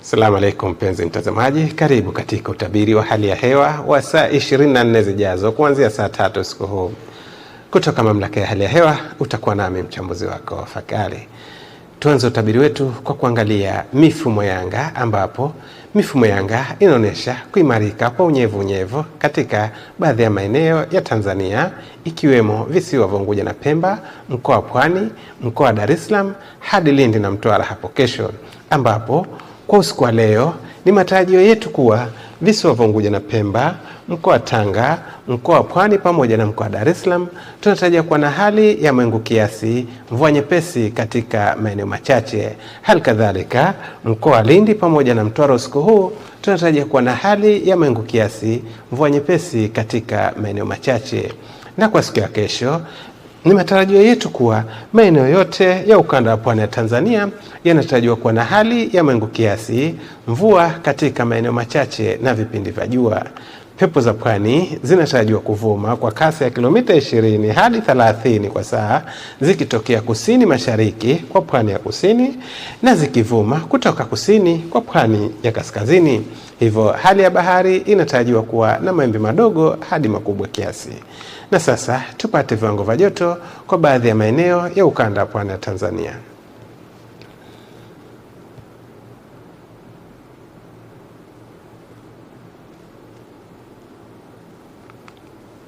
Asalamu alaikum mpenzi mtazamaji, karibu katika utabiri wa hali ya hewa wa saa 24 zijazo kuanzia saa 3 usiku huu kutoka mamlaka ya hali ya hewa. Utakuwa nami mchambuzi wako Fakari. Tuanze utabiri wetu kwa kuangalia mifumo ya anga, ambapo mifumo ya anga inaonyesha kuimarika kwa unyevu katika baadhi ya maeneo ya Tanzania, ikiwemo visiwa vya Unguja na Pemba, mkoa wa Pwani, mkoa wa Dar es Salaam hadi Lindi na Mtwara hapo kesho, ambapo kwa usiku wa leo ni matarajio yetu kuwa visiwa vya Unguja na Pemba, mkoa wa Tanga, mkoa wa Pwani pamoja na mkoa wa Dar es Salaam tunatarajia kuwa na hali ya mawingu kiasi, mvua nyepesi katika maeneo machache. Hali kadhalika mkoa wa Lindi pamoja na Mtwara usiku huu tunatarajia kuwa na hali ya mawingu kiasi, mvua nyepesi katika maeneo machache. Na kwa siku ya kesho ni matarajio yetu kuwa maeneo yote ya ukanda wa pwani ya Tanzania yanatarajiwa kuwa na hali ya mawingu kiasi, mvua katika maeneo machache na vipindi vya jua. Pepo za pwani zinatarajiwa kuvuma kwa kasi ya kilomita 20 hadi 30 kwa saa, zikitokea kusini mashariki kwa pwani ya kusini na zikivuma kutoka kusini kwa pwani ya kaskazini. Hivyo hali ya bahari inatarajiwa kuwa na mawimbi madogo hadi makubwa kiasi. Na sasa tupate viwango vya joto kwa baadhi ya maeneo ya ukanda wa pwani ya Tanzania.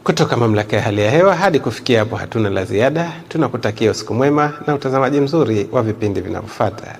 Kutoka mamlaka ya hali ya hewa hadi kufikia hapo hatuna la ziada. Tunakutakia usiku mwema na utazamaji mzuri wa vipindi vinavyofuata.